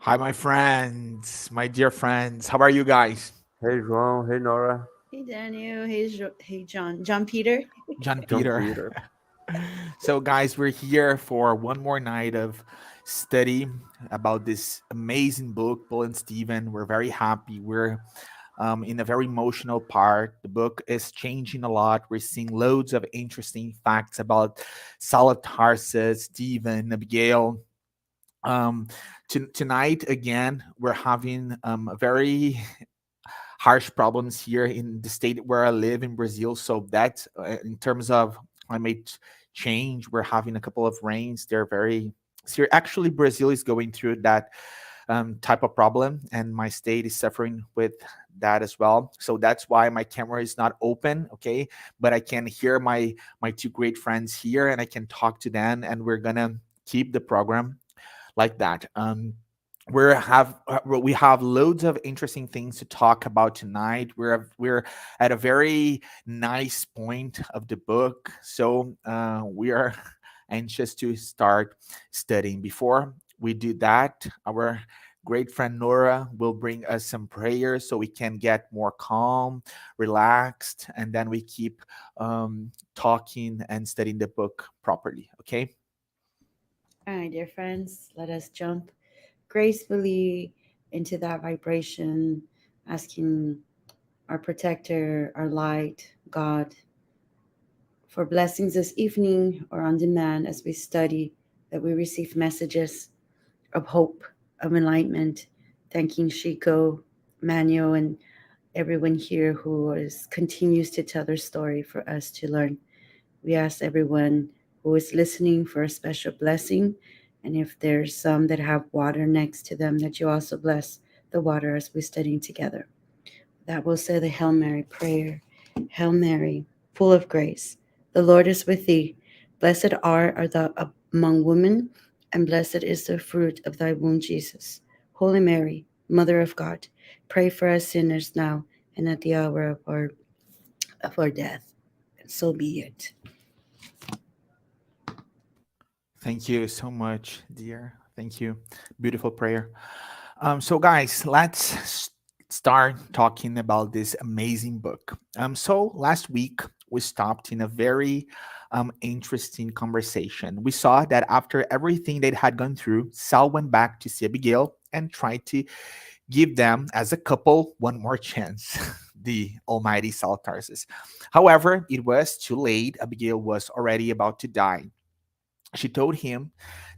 Hi, my friends, my dear friends. How are you guys? Hey João, hey Norah, Hey Daniel, hey John, John Peter. John John Peter. Peter. So, guys, we're here for one more night of study about this amazing book, Paul and Stephen. We're very happy. We're in a very emotional part. The book is changing a lot. We're seeing loads of interesting facts about Saul of Tarsus, Stephen, Abigail. Um, Tonight, again, we're having a very harsh problems here in the state where I live in Brazil. So that in terms of climate change, we're having a couple of rains. They're very serious. Actually, Brazil is going through that type of problem, and my state is suffering with that as well. So that's why my camera is not open, okay? But I can hear my two great friends here, and I can talk to them, and we're gonna keep the program like that. We have loads of interesting things to talk about tonight. We're at a very nice point of the book, so we are anxious to start studying. Before we do that, our great friend Nora will bring us some prayers so we can get more calm, relaxed, and then we keep talking and studying the book properly. Okay. All right, dear friends, let us jump gracefully into that vibration, asking our protector, our light, God, for blessings this evening or on demand as we study, that we receive messages of hope, of enlightenment. Thanking Chico, Manuel, and everyone here who continues to tell their story for us to learn. We ask everyone who is listening for a special blessing. And if there's some that have water next to them, that you also bless the water as we're studying together. That will say the Hail Mary prayer. Hail Mary, full of grace, the Lord is with thee. Blessed are thou among women, and blessed is the fruit of thy womb, Jesus. Holy Mary, Mother of God, pray for us sinners now and at the hour of our death. And so be it. Thank you so much, dear. Thank you. Beautiful prayer. So, guys, start talking about this amazing book. So, last week we stopped in a very interesting conversation. We saw that after everything they had gone through, Sal went back to see Abigail and tried to give them, as a couple, one more chance. The almighty Sal Tarsus. However, it was too late. Abigail was already about to die. She told him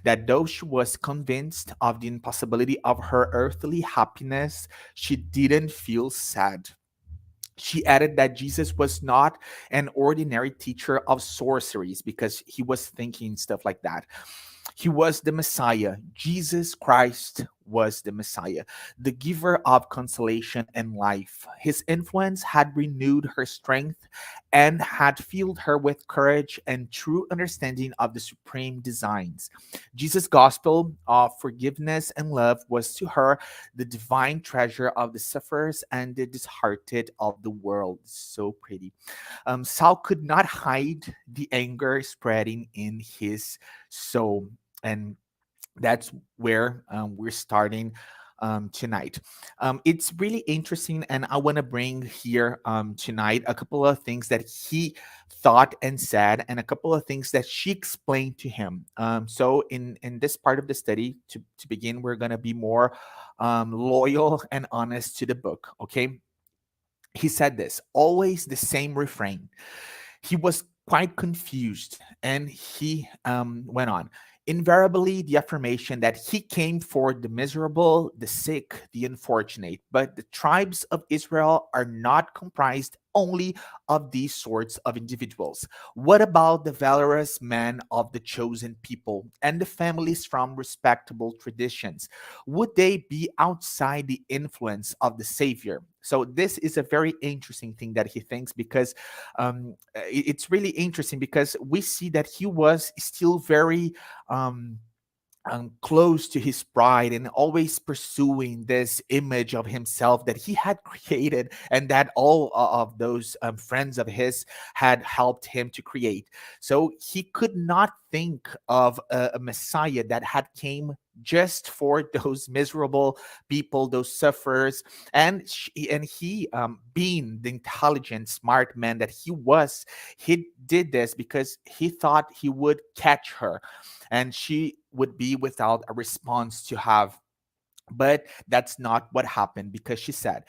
that though she was convinced of the impossibility of her earthly happiness, she didn't feel sad. She added that Jesus was not an ordinary teacher of sorceries because he was thinking stuff like that. He was the Messiah. Jesus Christ was the Messiah, the giver of consolation and life. His influence had renewed her strength and had filled her with courage and true understanding of the supreme designs. Jesus' gospel of forgiveness and love was to her the divine treasure of the sufferers and the disheartened of the world. So pretty. Saul could not hide the anger spreading in his soul. And that's where we're starting tonight. It's really interesting, and I want to bring here tonight a couple of things that he thought and said, and a couple of things that she explained to him. So, in this part of the study, to begin, we're going to be more loyal and honest to the book. Okay, he said this always the same refrain. He was quite confused and he went on. Invariably, the affirmation that he came for the miserable, the sick, the unfortunate. But the tribes of Israel are not comprised only of these sorts of individuals. What about the valorous men of the chosen people and the families from respectable traditions? Would they be outside the influence of the Savior? So, this is a very interesting thing that he thinks because it's really interesting because we see that he was still very um, close to his pride and always pursuing this image of himself that he had created and that all of those friends of his had helped him to create. So he could not think of a Messiah that had came just for those miserable people, those sufferers. And he, being the intelligent, smart man that he was, he did this because he thought he would catch her, and she would be without a response to have. But that's not what happened, because she said,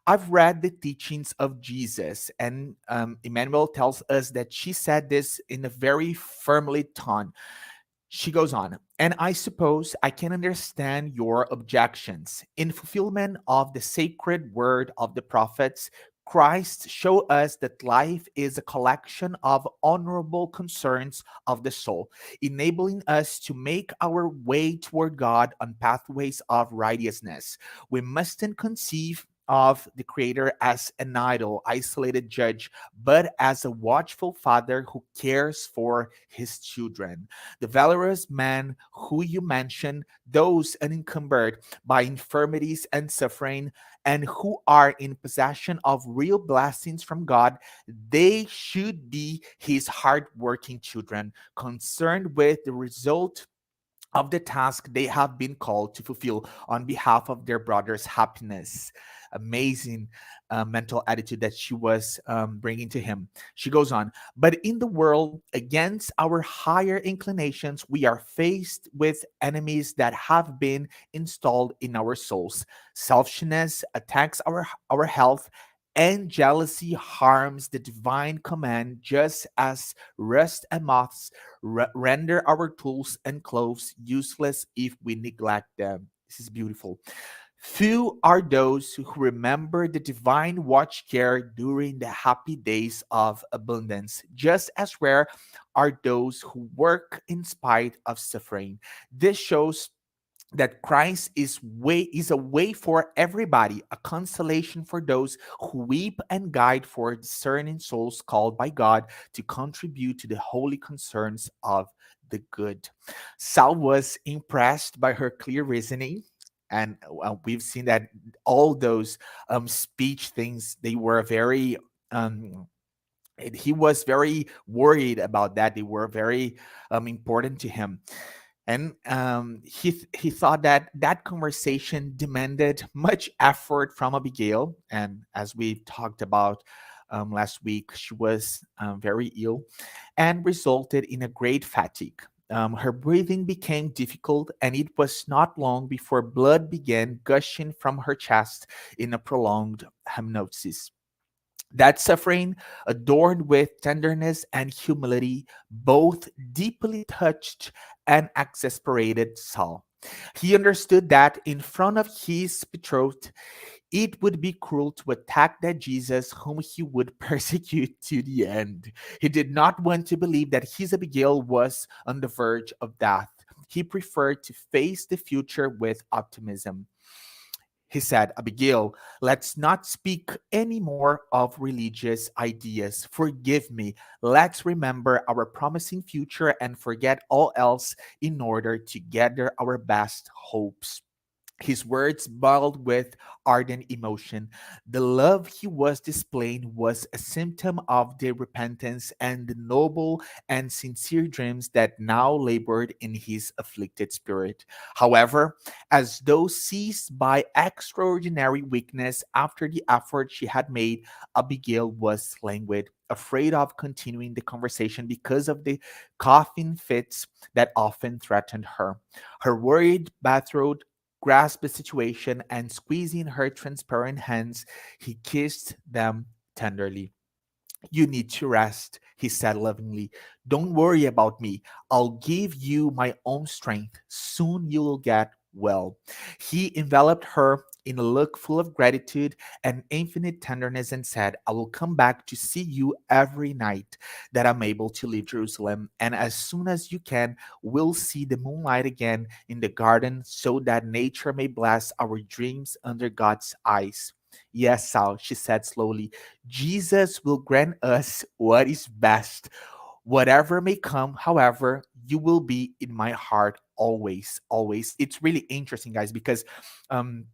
I've read the teachings of Jesus. And Emmanuel tells us that she said this in a very firmly tone. She goes on, and I suppose I can understand your objections. In fulfillment of the sacred word of the prophets, Christ showed us that life is a collection of honorable concerns of the soul, enabling us to make our way toward God on pathways of righteousness. We mustn't conceive of the Creator as an idle, isolated judge, but as a watchful father who cares for his children. The valorous men who you mention, those unencumbered by infirmities and suffering, and who are in possession of real blessings from God, they should be his hardworking children, concerned with the result of the task they have been called to fulfill on behalf of their brother's happiness. Amazing mental attitude that she was bringing to him. She goes on, but in the world, against our higher inclinations, we are faced with enemies that have been installed in our souls. Selfishness attacks our health, and jealousy harms the divine command, just as rust and moths render our tools and clothes useless if we neglect them. This is beautiful. Few are those who remember the divine watch care during the happy days of abundance. Just as rare are those who work in spite of suffering. This shows that Christ is a way for everybody, a consolation for those who weep, and guide for discerning souls called by God to contribute to the holy concerns of the good. Sal was impressed by her clear reasoning. And we've seen that all those speech things, they were very he was very worried about that. They were very important to him. And he thought that that conversation demanded much effort from Abigail. And as we talked about last week, she was very ill and resulted in a great fatigue. Her breathing became difficult, and it was not long before blood began gushing from her chest in a prolonged hemoptysis. That suffering, adorned with tenderness and humility, both deeply touched and exasperated Saul. He understood that in front of his betrothed, it would be cruel to attack that Jesus whom he would persecute to the end. He did not want to believe that his Abigail was on the verge of death. He preferred to face the future with optimism. He said, Abigail, let's not speak any more of religious ideas. Forgive me. Let's remember our promising future and forget all else in order to gather our best hopes. His words bubbled with ardent emotion. The love he was displaying was a symptom of the repentance and the noble and sincere dreams that now labored in his afflicted spirit. However, as though seized by extraordinary weakness after the effort she had made, Abigail was languid, afraid of continuing the conversation because of the coughing fits that often threatened her. Her worried betrothed grasped the situation, and squeezing her transparent hands, he kissed them tenderly. You need to rest, he said lovingly. Don't worry about me. I'll give you my own strength. Soon you'll get well. He enveloped her in a look full of gratitude and infinite tenderness and said, I will come back to see you every night that I'm able to leave Jerusalem. And as soon as you can, we'll see the moonlight again in the garden so that nature may bless our dreams under God's eyes. Yes, Sal, she said slowly. Jesus will grant us what is best. Whatever may come, however, you will be in my heart always, always. It's really interesting, guys, because um,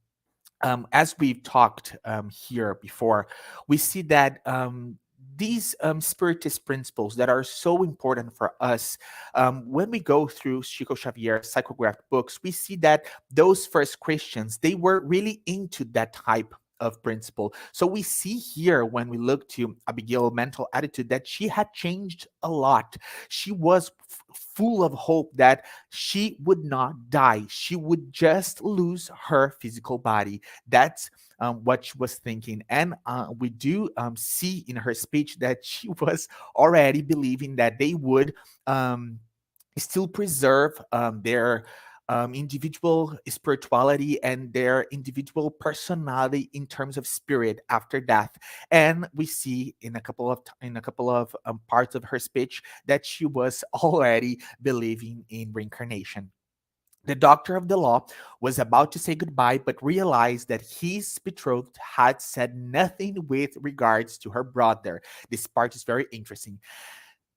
as we've talked here before, we see that these spiritist principles that are so important for us, when we go through Chico Xavier's psychograph books, we see that those first Christians, they were really into that type of principle. So we see here when we look to Abigail's mental attitude that she had changed a lot. She was full of hope that she would not die. She would just lose her physical body. That's what she was thinking. And we do see in her speech that she was already believing that they would um, still preserve their individual spirituality and their individual personality in terms of spirit after death. And we see in a couple of parts of her speech that she was already believing in reincarnation. The doctor of the law was about to say goodbye, but realized that his betrothed had said nothing with regards to her brother. This part is very interesting.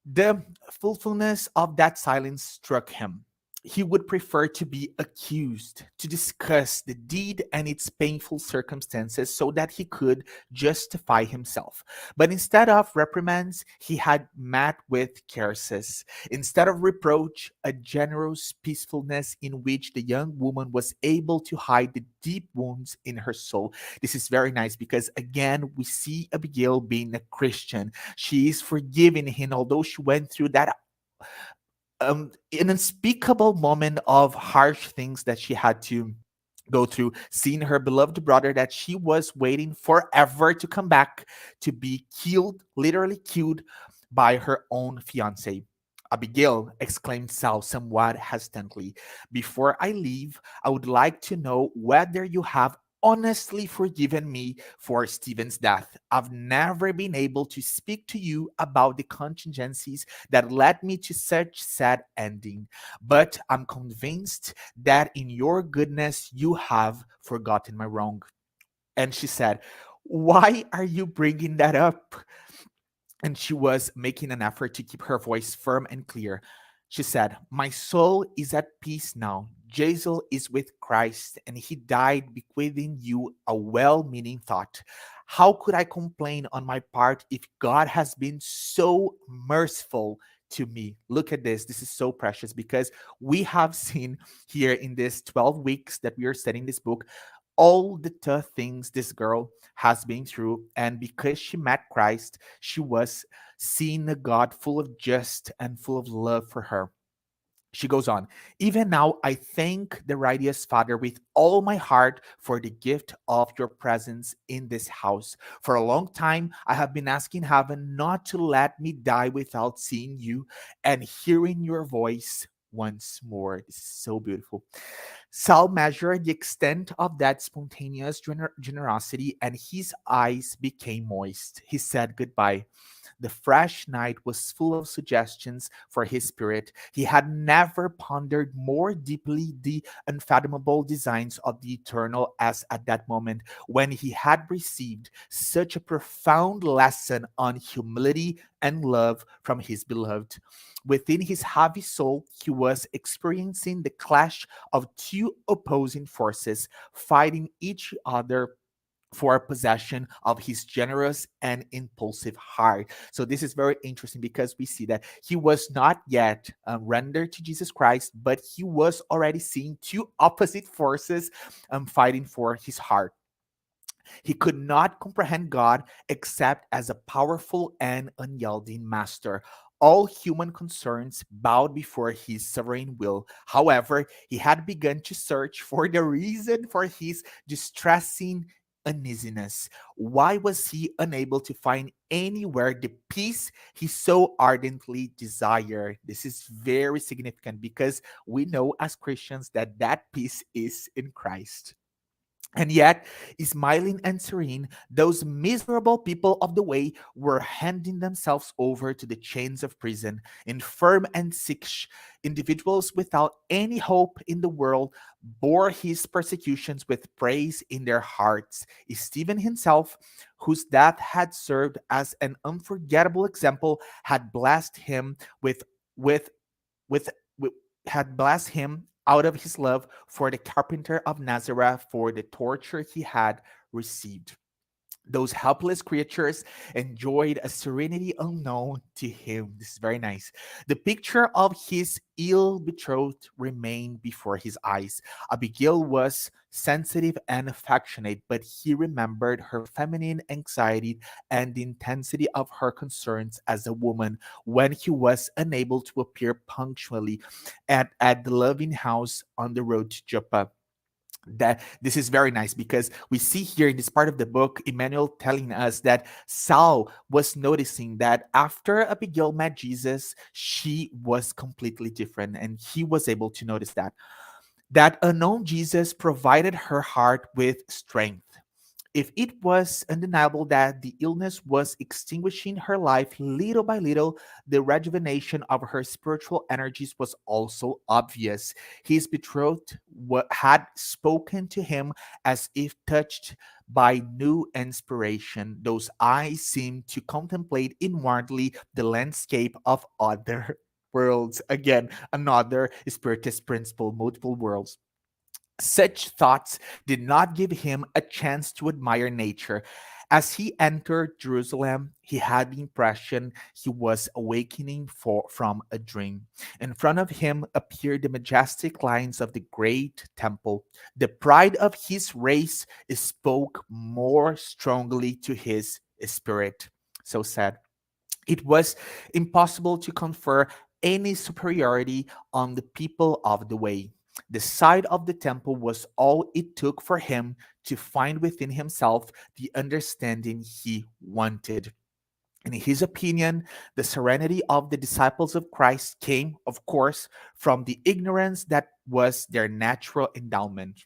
The fulfulness of that silence struck him. He would prefer to be accused, to discuss the deed and its painful circumstances so that he could justify himself. But instead of reprimands, he had met with curses. Instead of reproach, a generous peacefulness in which the young woman was able to hide the deep wounds in her soul. This is very nice because, again, we see Abigail being a Christian. She is forgiving him, although she went through that an unspeakable moment of harsh things that she had to go through, seeing her beloved brother that she was waiting forever to come back to be killed, literally killed by her own fiance. Abigail, exclaimed Sal somewhat hesitantly, before I leave, I would like to know whether you have honestly forgiven me for Stephen's death. I've never been able to speak to you about the contingencies that led me to such sad ending, but I'm convinced that in your goodness you have forgotten my wrong. And she said, why are you bringing that up? And she was making an effort to keep her voice firm and clear. She said, my soul is at peace now. Jesus is with Christ, and he died bequeathing you a well meaning thought. How could I complain on my part if God has been so merciful to me? Look at this. This is so precious because we have seen here in this 12 weeks that we are studying this book all the tough things this girl has been through. And because she met Christ, she was seeing a God full of just and full of love for her. She goes on, even now I thank the righteous Father with all my heart for the gift of your presence in this house. For a long time, I have been asking heaven not to let me die without seeing you and hearing your voice once more. This is so beautiful. Sal measured the extent of that spontaneous generosity, and his eyes became moist. He said goodbye. The fresh night was full of suggestions for his spirit. He had never pondered more deeply the unfathomable designs of the eternal as at that moment when he had received such a profound lesson on humility and love from his beloved. Within his heavy soul, he was experiencing the clash of two opposing forces fighting each other for possession of his generous and impulsive heart. So this is very interesting because we see that he was not yet rendered to Jesus Christ, but he was already seeing two opposite forces fighting for his heart. He could not comprehend God except as a powerful and unyielding master. All human concerns bowed before his sovereign will. However, he had begun to search for the reason for his distressing uneasiness. Why was he unable to find anywhere the peace he so ardently desired? This is very significant because we know as Christians that that peace is in Christ. And yet, smiling and serene, those miserable people of the way were handing themselves over to the chains of prison. Infirm and sick individuals without any hope in the world bore his persecutions with praise in their hearts. Stephen himself, whose death had served as an unforgettable example, had blessed him with with, with had blessed him out of his love for the carpenter of Nazareth for the torture he had received. Those helpless creatures enjoyed a serenity unknown to him. This is very nice. The picture of his ill betrothed remained before his eyes. Abigail was sensitive and affectionate, but he remembered her feminine anxiety and the intensity of her concerns as a woman when he was unable to appear punctually at the loving house on the road to Joppa. That this is very nice because we see here in this part of the book Emmanuel telling us that Saul was noticing that after Abigail met Jesus, she was completely different, and he was able to notice that unknown Jesus provided her heart with strength. If it was undeniable that the illness was extinguishing her life little by little, the rejuvenation of her spiritual energies was also obvious. His betrothed had spoken to him as if touched by new inspiration. Those eyes seemed to contemplate inwardly the landscape of other worlds. Again, another spiritist principle, multiple worlds. Such thoughts did not give him a chance to admire nature. As he entered Jerusalem, he had the impression he was awakening from a dream. In front of him appeared the majestic lines of the great temple. The pride of his race spoke more strongly to his spirit. So sad. It was impossible to confer any superiority on the people of the way. The sight of the temple was all it took for him to find within himself the understanding he wanted. In his opinion, the serenity of the disciples of Christ came, of course, from the ignorance that was their natural endowment.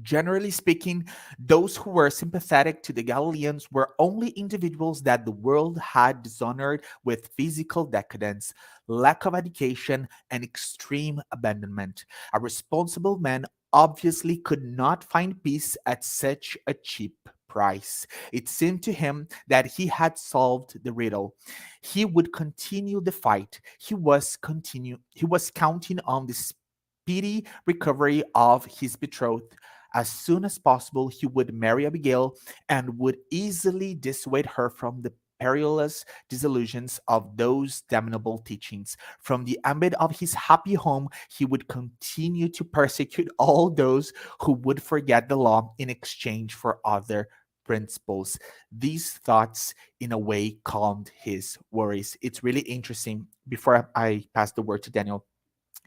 Generally speaking, those who were sympathetic to the Galileans were only individuals that the world had dishonored with physical decadence, lack of education, and extreme abandonment. A responsible man obviously could not find peace at such a cheap price. It seemed to him that he had solved the riddle. He would continue the fight. He was counting on the speedy recovery of his betrothed. As soon as possible, he would marry Abigail and would easily dissuade her from the perilous disillusions of those damnable teachings. From the ambit of his happy home, he would continue to persecute all those who would forget the law in exchange for other principles. These thoughts, in a way, calmed his worries. It's really interesting. Before I pass the word to Daniel,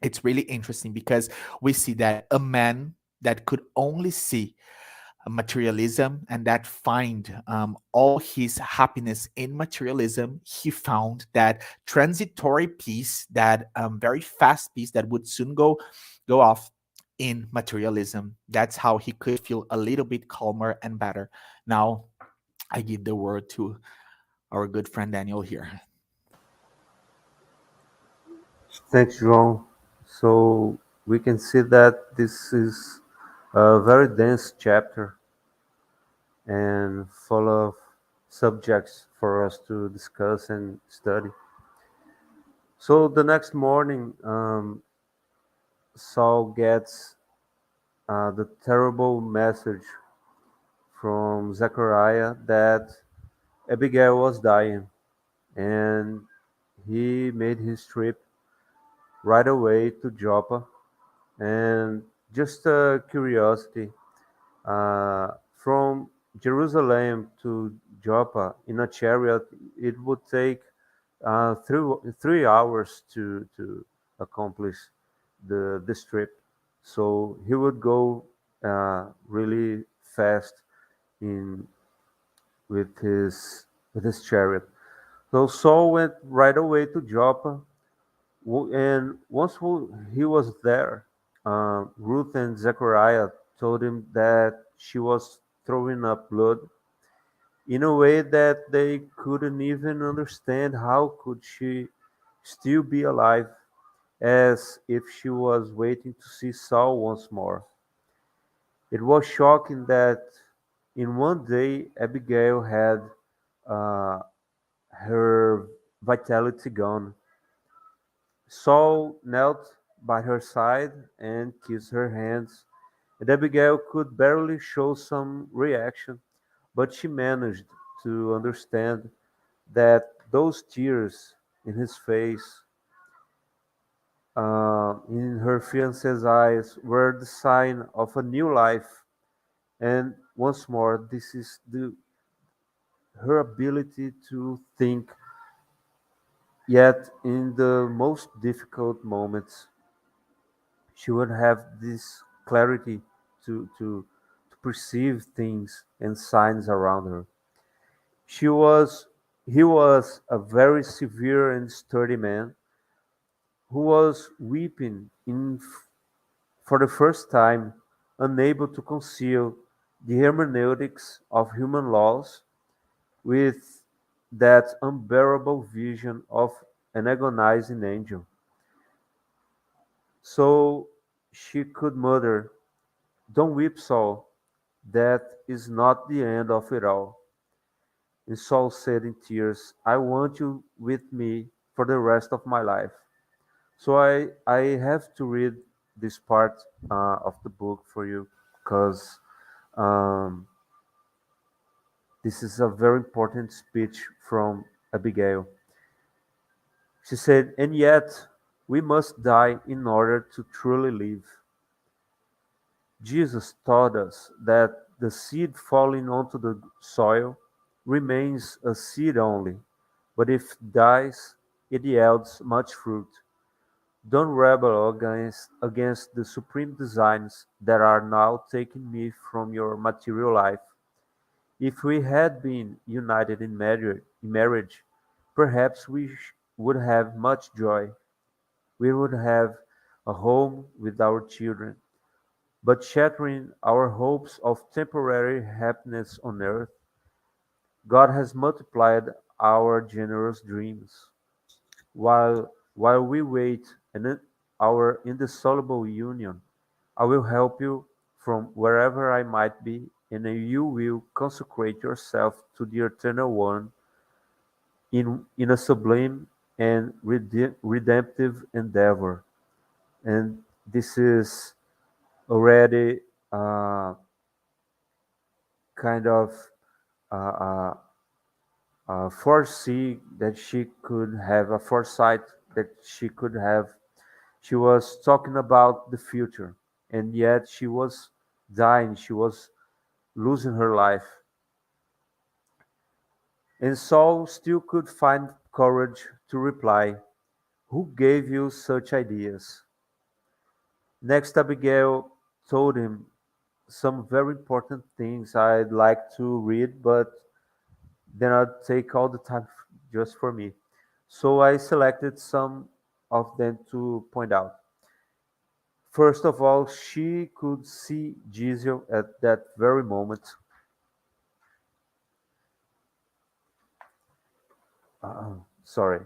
it's really interesting because we see that a man that could only see materialism and that find all his happiness in materialism, he found that transitory peace, that very fast peace that would soon go off in materialism. That's how he could feel a little bit calmer and better. Now I give the word to our good friend Daniel here. Thanks, João. So we can see that this is a very dense chapter and full of subjects for us to discuss and study. So the next morning, Saul gets the terrible message from Zechariah that Abigail was dying, and he made his trip right away to Joppa. And just a curiosity, from Jerusalem to Joppa in a chariot, it would take 3 hours to accomplish this trip. So he would go really fast in with his chariot. So Saul went right away to Joppa, and once he was there, Ruth and Zechariah told him that she was throwing up blood in a way that they couldn't even understand. How could she still be alive, as if she was waiting to see Saul once more. It was shocking that in one day Abigail had uh, her vitality gone. Saul knelt by her side and kissed her hands, and Abigail could barely show some reaction, but she managed to understand that those tears in his face, in her fiance's eyes, were the sign of a new life. And once more, this is her ability to think, yet in the most difficult moments, she would have this clarity to perceive things and signs around her. She was, he was a very severe and sturdy man who was weeping for the first time, unable to conceal the hermeneutics of human laws with that unbearable vision of an agonizing angel. So she could mutter, "Don't weep, Saul. That is not the end of it all." And Saul said in tears, "I want you with me for the rest of my life." So I have to read this part of the book for you because um, this is a very important speech from Abigail. She said, "And yet we must die in order to truly live." Jesus taught us that the seed falling onto the soil remains a seed only, but if it dies, it yields much fruit. Don't rebel against the supreme designs that are now taking me from your material life. If we had been united in marriage, perhaps would have much joy. We would have a home with our children. But shattering our hopes of temporary happiness on earth, God has multiplied our generous dreams. While we wait our indissoluble union, I will help you from wherever I might be, and you will consecrate yourself to the Eternal One in a sublime and redemptive endeavor. And this is already kind of uh, uh, foresee that she could have a foresight that she could have. She was talking about the future, and yet she was dying. She was losing her life. And Saul still could find courage to reply, "Who gave you such ideas?" Next, Abigail told him some very important things I'd like to read, but then I'd take all the time just for me. So I selected some of them to point out. First of all, she could see Jesus at that very moment. Sorry.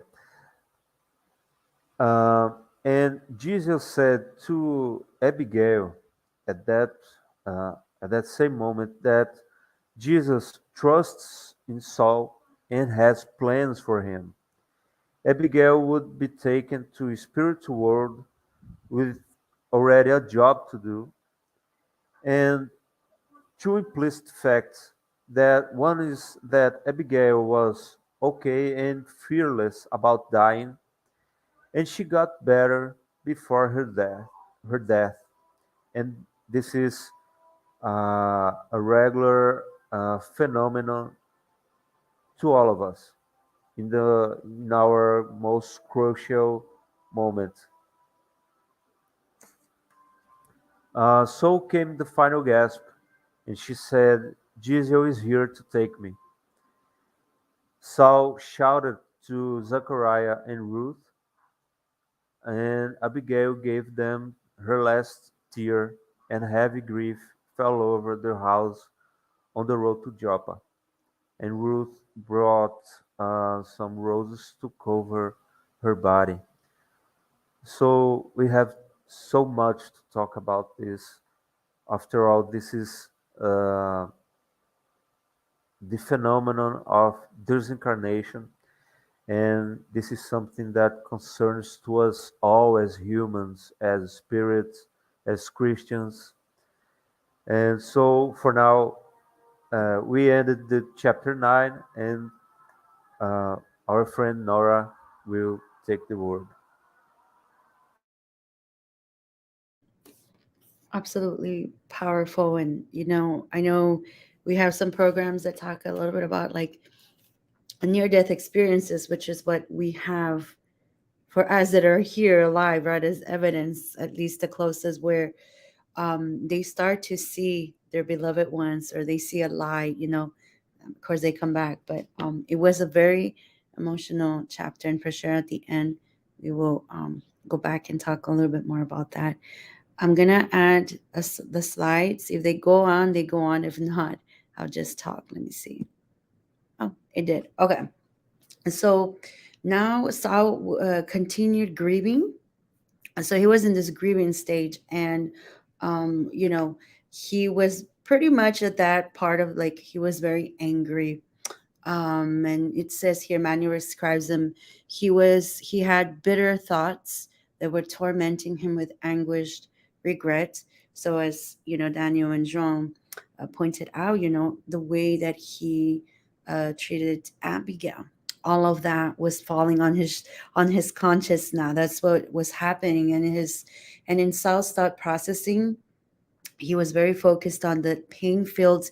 Uh, and Jesus said to Abigail at that uh, at that same moment that Jesus trusts in Saul and has plans for him. Abigail would be taken to a spiritual world with already a job to do, and two implicit facts. That one is that Abigail was okay and fearless about dying, and she got better before her death. Her death, and this is a regular phenomenon to all of us in our most crucial moment. So came the final gasp, and she said, "Jesus is here to take me." Saul shouted to Zechariah and Ruth, and Abigail gave them her last tear, and heavy grief fell over the house on the road to Joppa. And Ruth brought some roses to cover her body. So we have so much to talk about this. After all, this is uh, the phenomenon of disincarnation, and this is something that concerns to us all as humans, as spirits, as Christians. And so, for now, We ended the chapter 9, and uh, our friend Nora will take the word. Absolutely powerful. And, I know we have some programs that talk a little bit about like near death experiences, which is what we have for us that are here alive, right? As evidence, at least the closest where they start to see their beloved ones or they see a light, of course they come back. But it was a very emotional chapter. And for sure at the end, we will go back and talk a little bit more about that. I'm going to add the slides. If they go on, they go on. If not, I'll just talk. Let me see. Oh, it did. Okay. And so now Saul continued grieving. So he was in this grieving stage, and you know he was pretty much at that part of like he was very angry. And it says here, Manuel describes him. He had bitter thoughts that were tormenting him with anguished regret. So as Daniel and João pointed out, the way that he treated Abigail, all of that was falling on his conscience now. That's what was happening, and in Saul's thought processing, he was very focused on the pain-filled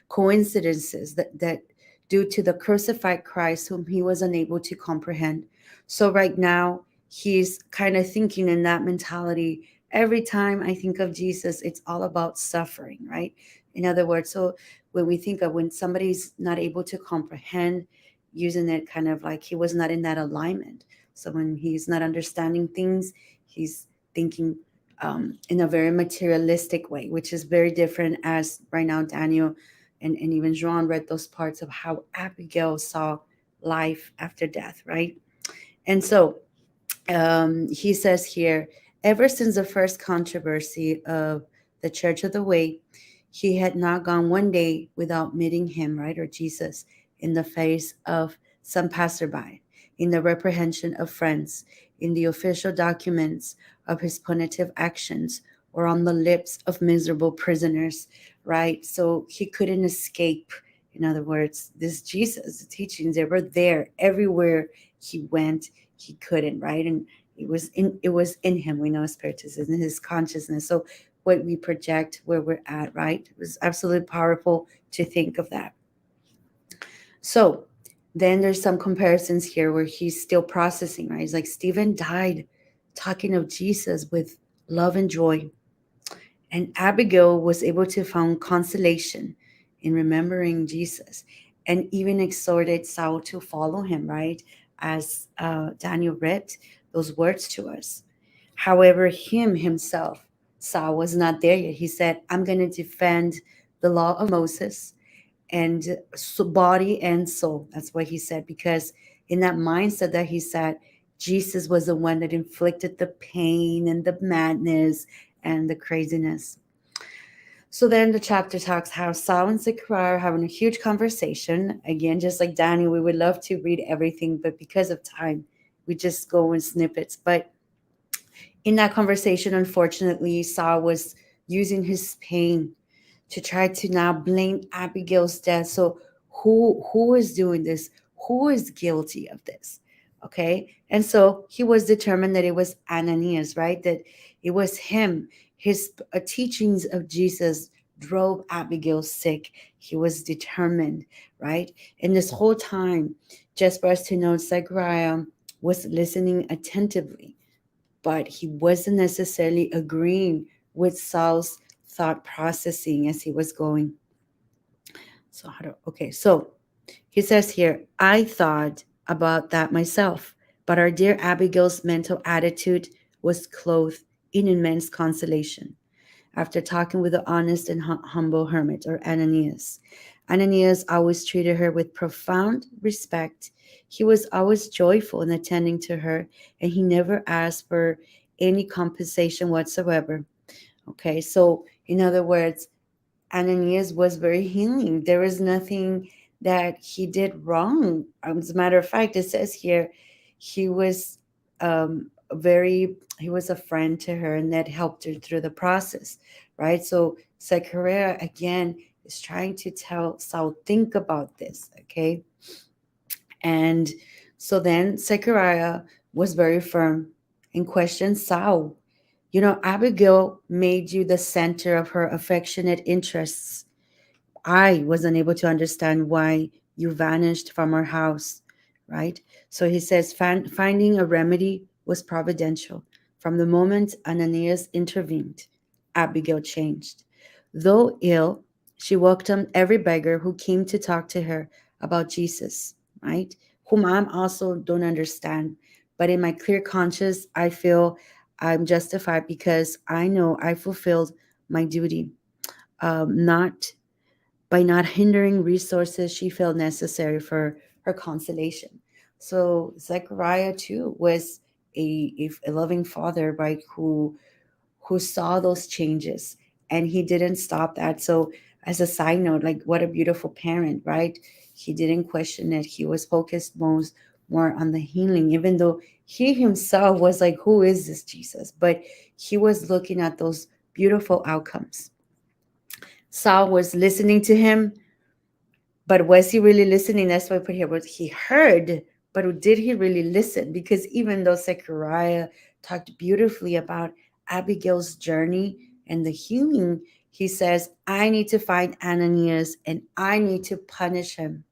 coincidences that due to the crucified Christ whom he was unable to comprehend. So right now he's kind of thinking in that mentality. Every time I think of Jesus, it's all about suffering, right? In other words, so when we think of when somebody's not able to comprehend, using it kind of like he was not in that alignment. So when he's not understanding things, he's thinking in a very materialistic way, which is very different as right now Daniel and even Joan read those parts of how Abigail saw life after death, right? And so he says here, ever since the first controversy of the Church of the Way, he had not gone one day without meeting him, right, or Jesus, in the face of some passerby, in the reprehension of friends, in the official documents of his punitive actions, or on the lips of miserable prisoners, right? So he couldn't escape. In other words, this Jesus, the teachings, they were there everywhere he went. He couldn't, right? And it was in him. We know spiritism in his consciousness. So what we project where we're at, right? It was absolutely powerful to think of that. So then there's some comparisons here where he's still processing, right? He's like, Stephen died talking of Jesus with love and joy. And Abigail was able to find consolation in remembering Jesus and even exhorted Saul to follow him, right? As Daniel read those words to us. However, him himself, Saul, was not there yet. He said, I'm going to defend the law of Moses and so body and soul. That's what he said, because in that mindset that he said, Jesus was the one that inflicted the pain and the madness and the craziness. So then the chapter talks how Saul and Zechariah are having a huge conversation. Again, just like Daniel, we would love to read everything, but because of time, we just go in snippets. But in that conversation, unfortunately, Saul was using his pain to try to now blame Abigail's death. So who is doing this? Who is guilty of this? Okay. And so he was determined that it was Ananias, right? That it was him. His teachings of Jesus drove Abigail sick. He was determined, right? And this whole time, just for us to know, Zechariah was listening attentively, but he wasn't necessarily agreeing with Saul's thought processing as he was going. So he says here, I thought about that myself, but our dear Abigail's mental attitude was clothed in immense consolation. After talking with the honest and humble hermit, or Ananias, Ananias always treated her with profound respect. He was always joyful in attending to her, and he never asked for any compensation whatsoever. Okay, so in other words, Ananias was very healing. There was nothing that he did wrong. As a matter of fact, it says here he was he was a friend to her and that helped her through the process, right? So Zechariah again is trying to tell Saul, think about this, okay? And so then Zechariah was very firm and questioned Saul. You know, Abigail made you the center of her affectionate interests. I was unable to understand why you vanished from our house, right? So he says, finding a remedy was providential. From the moment Ananias intervened, Abigail changed. Though ill, she welcomed every beggar who came to talk to her about Jesus, right? Whom I also don't understand. But in my clear conscience, I feel I'm justified because I know I fulfilled my duty, not by not hindering resources she felt necessary for her consolation. So Zechariah too was a loving father, right, who saw those changes and he didn't stop that. So as a side note, like what a beautiful parent, right? He didn't question it. He was focused more on the healing, even though he himself was like, who is this Jesus? But he was looking at those beautiful outcomes. Saul was listening to him, but was he really listening? That's why I put here was he heard, but did he really listen? Because even though Zechariah talked beautifully about Abigail's journey and the healing, he says, I need to find Ananias and I need to punish him.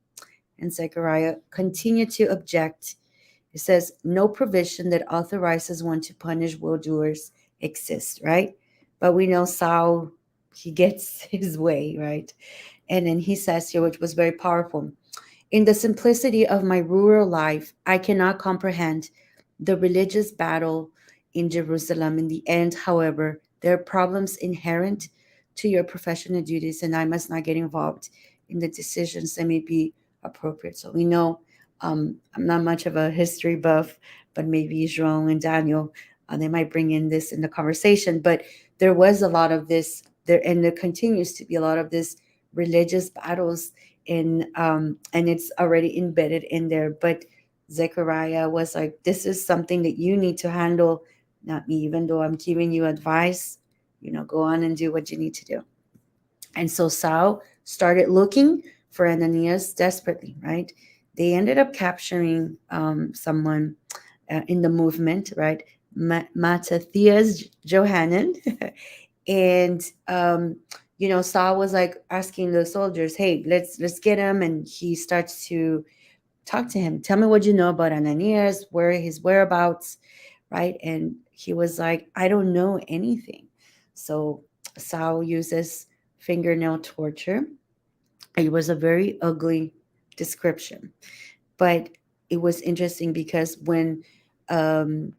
And Zechariah continued to object. It says, no provision that authorizes one to punish evildoers exists, right? But we know Saul, he gets his way, right? And then he says here, which was very powerful, in the simplicity of my rural life, I cannot comprehend the religious battle in Jerusalem. In the end, however, there are problems inherent to your professional duties, and I must not get involved in the decisions that may be appropriate. So we know I'm not much of a history buff, but maybe João and Daniel, they might bring in this in the conversation. But there was a lot of this there, and there continues to be a lot of this religious battles in and it's already embedded in there. But Zechariah was like, this is something that you need to handle, not me, even though I'm giving you advice, go on and do what you need to do. And so Saul started looking for Ananias desperately, right? They ended up capturing someone in the movement, right? Mattathias Johanan. And Saul was like asking the soldiers, hey, let's get him. And he starts to talk to him. Tell me what you know about Ananias, where his whereabouts, right? And he was like, I don't know anything. So Saul uses fingernail torture. It was a very ugly description, but it was interesting because when um,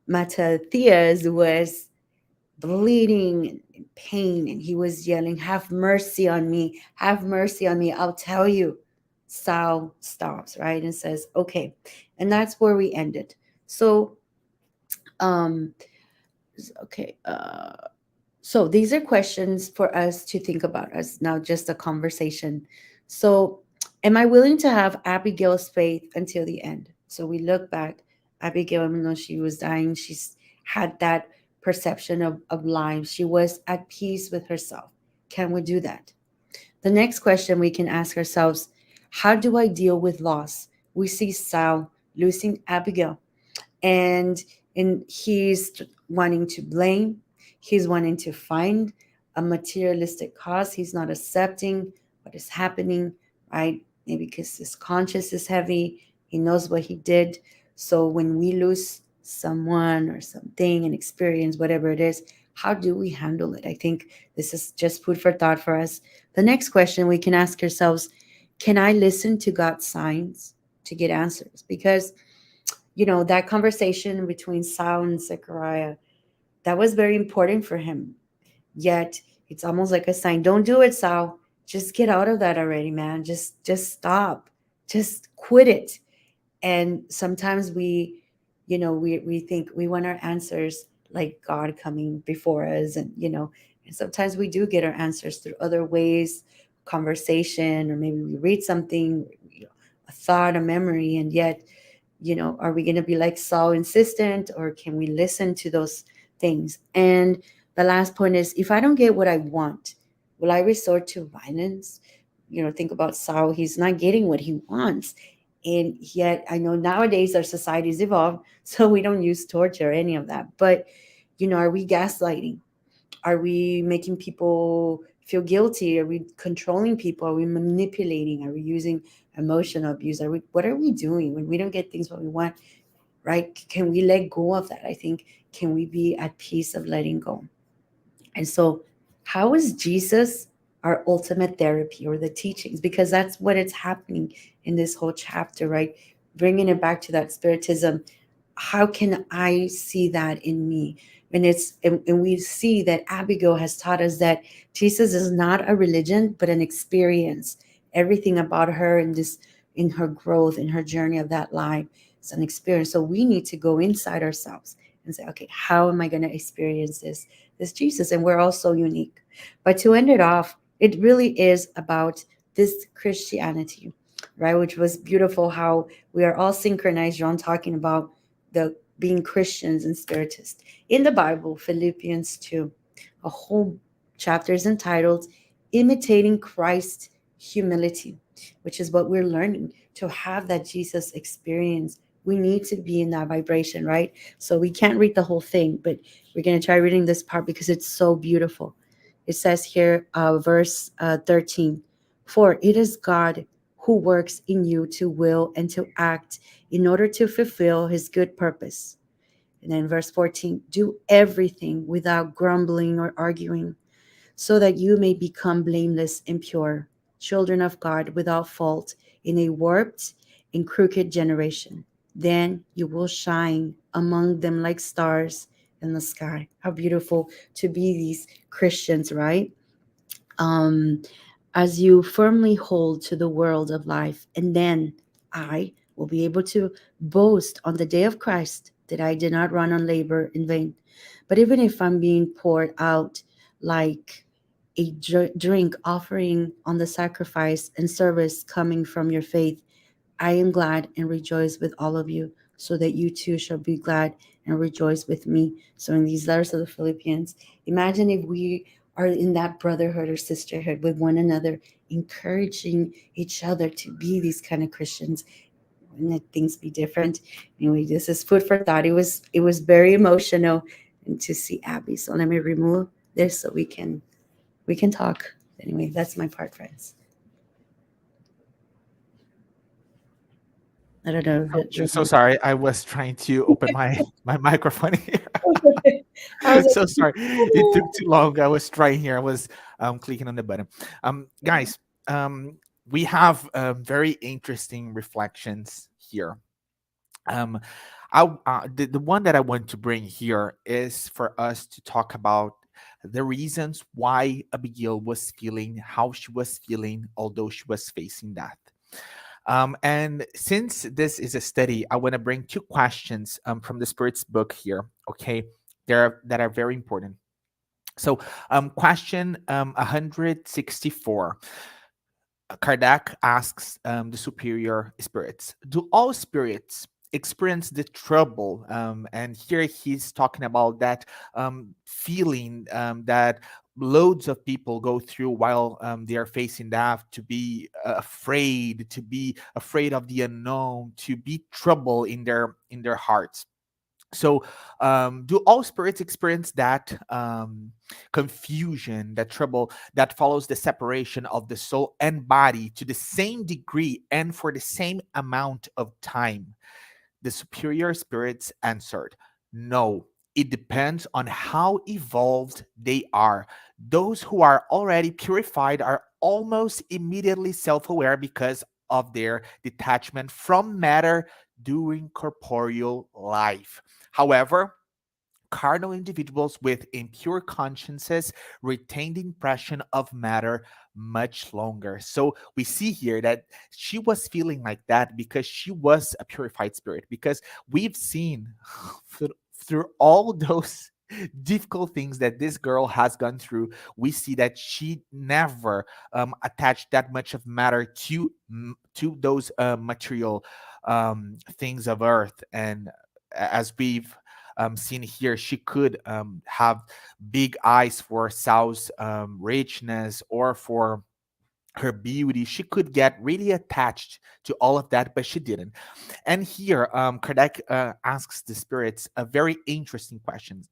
Mattathias was bleeding and in pain and he was yelling, have mercy on me, have mercy on me, I'll tell you. Saul stops, right, and says, okay. And that's where we ended. So um okay, so these are questions for us to think about, as now just a conversation. So am I willing to have Abigail's faith until the end? So we look back, Abigail, even though she was dying, she's had that perception of life. She was at peace with herself. Can we do that? The next question we can ask ourselves, how do I deal with loss? We see Saul losing Abigail, and he's wanting to blame, he's wanting to find a materialistic cause, he's not accepting what is happening, right? Maybe because his conscience is heavy, he knows what he did. So when we lose someone or something, an experience, whatever it is, how do we handle it? I think this is just food for thought for us. The next question we can ask ourselves, can I listen to God's signs to get answers? Because that conversation between Saul and Zechariah, that was very important for him. Yet it's almost like a sign, don't do it, Saul. Just get out of that already, man. Just stop. Just quit it. And sometimes we think we want our answers like God coming before us, and sometimes we do get our answers through other ways, conversation, or maybe we read something, a thought, a memory. And yet, are we going to be like Saul, insistent, or can we listen to those things? And the last point is, if I don't get what I want, Will I resort to violence? Think about Saul. He's not getting what he wants. And yet, I know nowadays our society's evolved, so we don't use torture or any of that. But, are we gaslighting? Are we making people feel guilty? Are we controlling people? Are we manipulating? Are we using emotional abuse? What are we doing when we don't get things what we want? Right? Can we let go of that? I think, can we be at peace of letting go? And so, how is Jesus our ultimate therapy or the teachings? Because that's what it's happening in this whole chapter, right? Bringing it back to that spiritism. How can I see that in me? And we see that Abigail has taught us that Jesus is not a religion, but an experience. Everything about her in her growth, in her journey of that life, is an experience. So we need to go inside ourselves and say, okay, how am I going to experience this Jesus? And we're all so unique. But to end it off, it really is about this Christianity, right? Which was beautiful how we are all synchronized, John, talking about the being Christians and spiritists. In the Bible, Philippians 2, a whole chapter is entitled Imitating Christ's Humility, which is what we're learning to have that Jesus experience. We need to be in that vibration, right? So we can't read the whole thing, but we're going to try reading this part because it's so beautiful. It says here, verse 13, for it is God who works in you to will and to act in order to fulfill his good purpose. And then verse 14, do everything without grumbling or arguing, so that you may become blameless and pure, children of God without fault in a warped and crooked generation. Then you will shine among them like stars in the sky. How beautiful to be these Christians, right? um, as you firmly hold to the world of life. And then I will be able to boast on the day of Christ that I did not run on labor in vain. But even if I'm being poured out like a drink offering on the sacrifice and service coming from your faith, I am glad and rejoice with all of you, so that you too shall be glad and rejoice with me. So, in these letters of the Philippians, imagine if we are in that brotherhood or sisterhood with one another, encouraging each other to be these kind of Christians. Wouldn't things be different? Anyway, this is food for thought. It was very emotional, and to see Abby. So let me remove this so we can talk. Anyway, that's my part, friends. I don't know if So, so sorry. I was trying to open my my microphone here. I was So sorry. It took like, too long. I was trying here. I was clicking on the button. Guys, we have very interesting reflections here. Um, the one that I want to bring here is for us to talk about the reasons why Abigail was feeling how she was feeling, although she was facing death. And since this is a study, I want to bring two questions from the Spirit's book here. Okay, that are very important. So, question 164. Kardec asks the superior spirits, do all spirits experience the trouble? And here he's talking about that feeling that loads of people go through while they are facing death, to be afraid of the unknown, to be trouble in their hearts. So do all spirits experience that confusion, that trouble that follows the separation of the soul and body to the same degree and for the same amount of time? The superior spirits answered, no, it depends on how evolved they are. Those who are already purified are almost immediately self aware because of their detachment from matter during corporeal life. However, carnal individuals with impure consciences retain the impression of matter much longer. So we see here that she was feeling like that because she was a purified spirit, because we've seen through all those difficult things that this girl has gone through, we see that she never attached that much of matter to those material things of earth. And as we've seen here, she could have big eyes for Saul's richness or for her beauty. She could get really attached to all of that, but she didn't. And here, Kardec asks the spirits a very interesting question.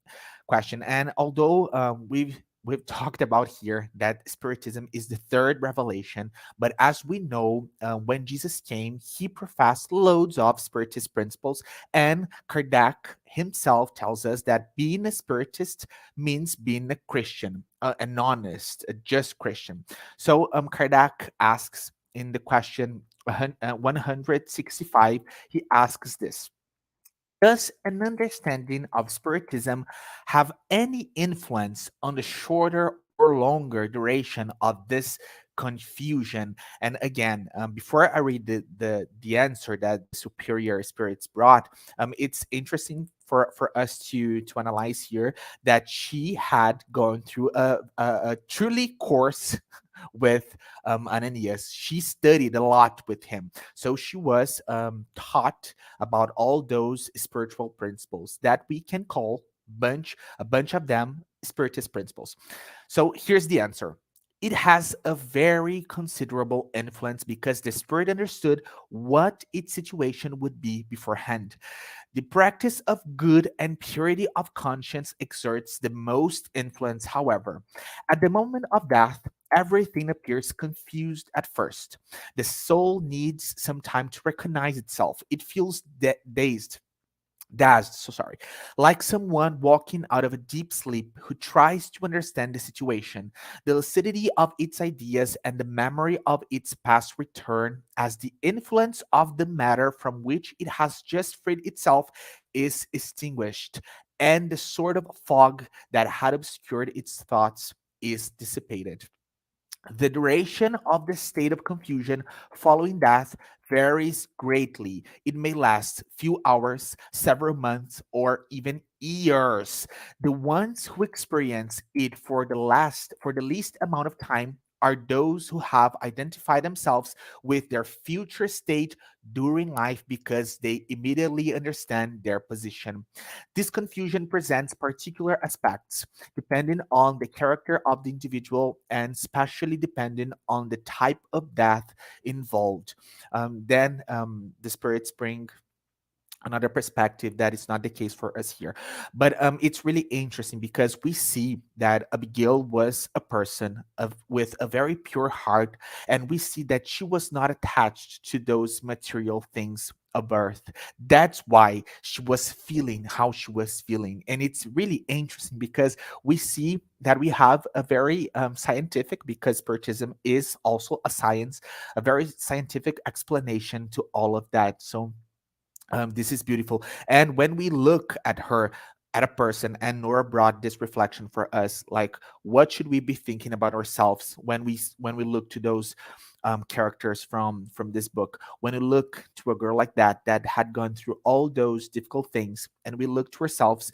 And although we've talked about here that spiritism is the third revelation, but as we know, when Jesus came, he professed loads of spiritist principles, and Kardec himself tells us that being a spiritist means being a Christian, an honest, a just Christian. So Kardec asks in the question 165, he asks this: does an understanding of Spiritism have any influence on the shorter or longer duration of this confusion? And again, before I read the answer that the superior spirits brought, it's interesting for us to analyze here that she had gone through a truly course with Ananias. She studied a lot with him, so she was taught about all those spiritual principles that we can call a bunch of them spiritist principles. So here's the answer. It has a very considerable influence because the spirit understood what its situation would be beforehand. The practice of good and purity of conscience exerts the most influence, however. At the moment of death, everything appears confused at first. The soul needs some time to recognize itself. It feels dazed, so sorry, like someone walking out of a deep sleep who tries to understand the situation. The lucidity of its ideas and the memory of its past return as the influence of the matter from which it has just freed itself is extinguished, and the sort of fog that had obscured its thoughts is dissipated. The duration of the state of confusion following death varies greatly. It may last few hours, several months, or even years. The ones who experience it for the least amount of time are those who have identified themselves with their future state during life because they immediately understand their position. This confusion presents particular aspects depending on the character of the individual and especially depending on the type of death involved. Then the spirits bring another perspective that is not the case for us here. But it's really interesting because we see that Abigail was a person with a very pure heart, and we see that she was not attached to those material things of earth. That's why she was feeling how she was feeling. And it's really interesting because we see that we have a very scientific, because Spiritism is also a science, a very scientific explanation to all of that. So this is beautiful. And when we look at her, at a person, and Nora brought this reflection for us, like what should we be thinking about ourselves when we look to those characters from this book? When we look to a girl like that had gone through all those difficult things, and we look to ourselves,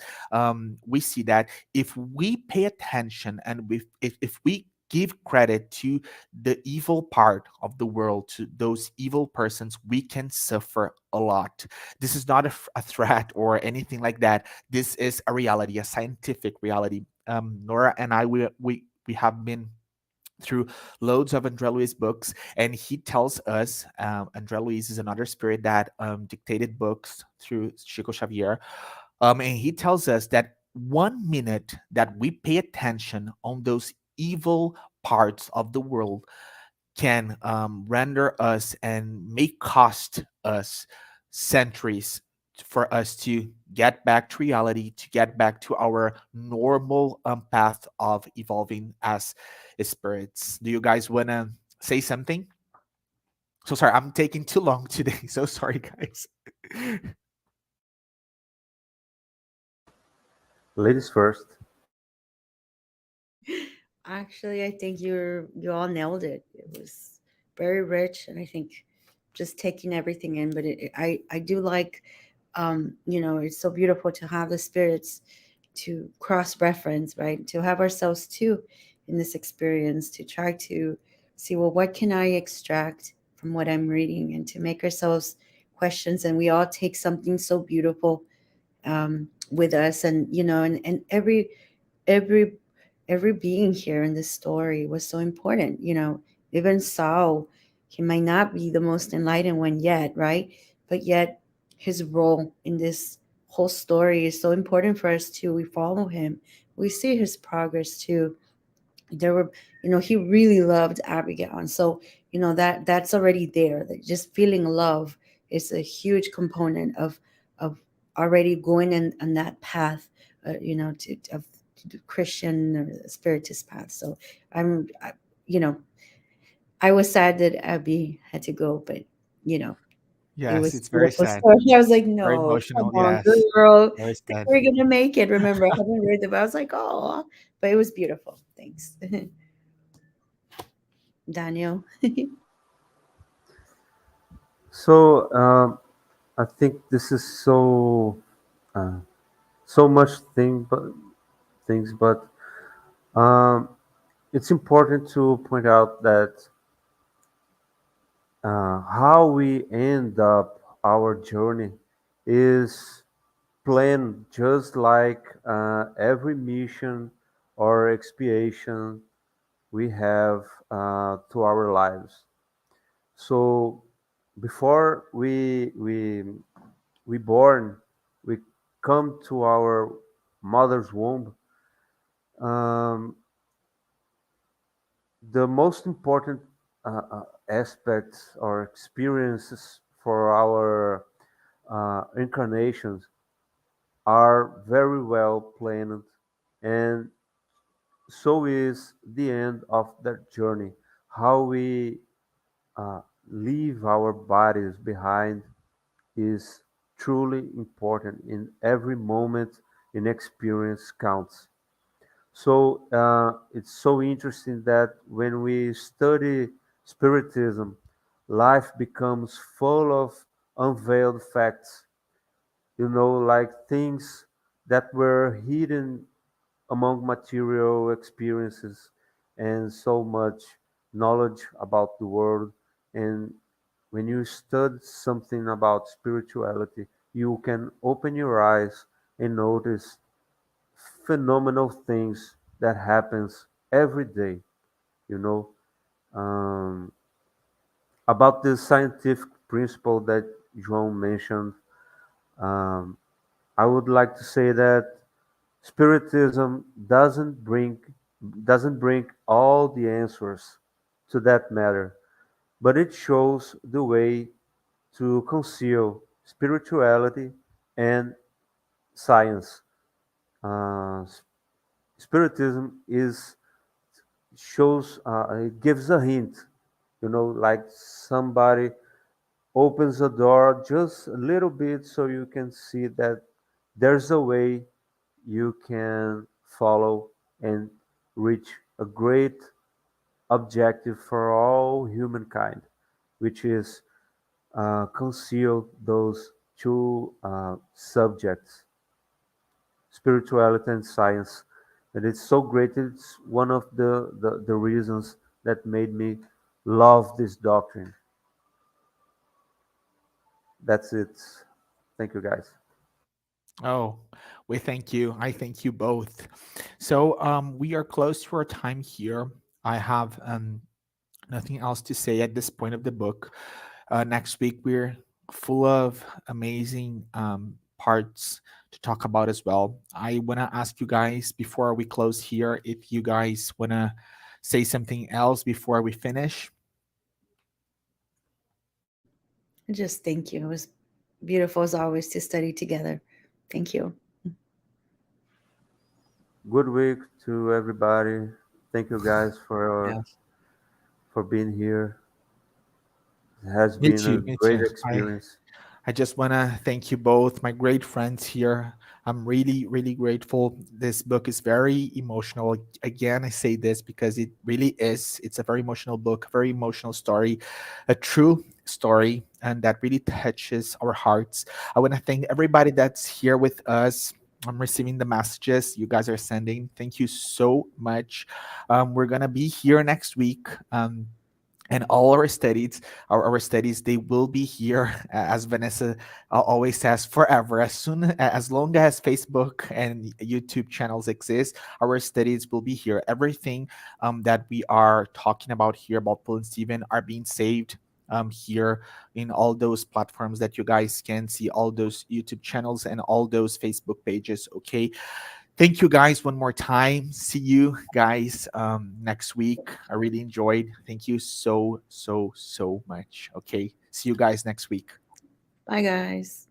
we see that if we pay attention and if we give credit to the evil part of the world, to those evil persons, we can suffer a lot. This is not a threat or anything like that. This is a reality, a scientific reality. Nora and I, we have been through loads of André Luiz books, and he tells us, André Luiz is another spirit that dictated books through Chico Xavier, and he tells us that 1 minute that we pay attention on those evil parts of the world can render us and may cost us centuries for us to get back to reality, to get back to our normal path of evolving as spirits. Do you guys want to say something? So sorry, I'm taking too long today. So sorry, guys. Ladies first. Actually, I think you all nailed it. It was very rich, and I think just taking everything in. But I do like, it's so beautiful to have the spirits to cross reference, right? To have ourselves too in this experience, to try to see, well, what can I extract from what I'm reading, and to make ourselves questions. And we all take something so beautiful with us. And and every every being here in this story was so important. Even Saul, he might not be the most enlightened one yet, right? But yet his role in this whole story is so important for us too. We follow him, we see his progress too. There were, he really loved Abigail, and so that's already there. That just feeling love is a huge component of already going in that path, of the Christian or the spiritist path. So you know I was sad that Abby had to go, but you know it Yes, was it's a very beautiful sad, story. I was like, very no, come emotional. on, Yes, girl, very sad. we're gonna make it. Remember, I haven't read the, but I was like, oh, but it was beautiful. Thanks. Daniel. So I think this is uh, so much things, but um, it's important to point out that how we end up our journey is planned just like every mission or expiation we have to our lives. So before we born, we come to our mother's womb. Um, the most important aspects or experiences for our incarnations are very well planned, and so is the end of that journey. How we uh, leave our bodies behind is truly important in every moment in experience counts. So it's so interesting that when we study Spiritism, life becomes full of unveiled facts, like things that were hidden among material experiences and so much knowledge about the world. And when you study something about spirituality, you can open your eyes and notice phenomenal things that happens every day, you know. um, about the scientific principle that João mentioned. um, I would like to say that spiritism doesn't bring all the answers to that matter, but it shows the way to conceal spirituality and science. uh, Spiritism is shows it gives a hint, like somebody opens a door just a little bit so you can see that there's a way you can follow and reach a great objective for all humankind, which is conceal those two subjects, spirituality and science. And it's so great. It's one of the reasons that made me love this doctrine. That's it. Thank you, guys. Oh, we thank you. I thank you both. So we are close to our time here. I have nothing else to say at this point of the book. Next week we're full of amazing parts to talk about as well. I want to ask you guys before we close here if you guys want to say something else before we finish. Just thank you. It was beautiful as always to study together. Thank you. Good week to everybody. Thank you, guys, Yes. for being here. It has Me been a too. Me great too. I experience. I just want to thank you both, my great friends here. I'm really, really grateful. This book is very emotional. Again, I say this because it really is. It's a very emotional book, a very emotional story, a true story, and that really touches our hearts. I want to thank everybody that's here with us. I'm receiving the messages you guys are sending. Thank you so much. We're going to be here next week. and all our studies, our studies, they will be here, as Vanessa always says, forever. As long as Facebook and YouTube channels exist, our studies will be here. Everything that we are talking about here about Paul and Stephen are being saved here in all those platforms that you guys can see, all those YouTube channels and all those Facebook pages. Okay, thank you guys one more time. See you guys next week. I really enjoyed. Thank you so much. Okay, see you guys next week. Bye, guys.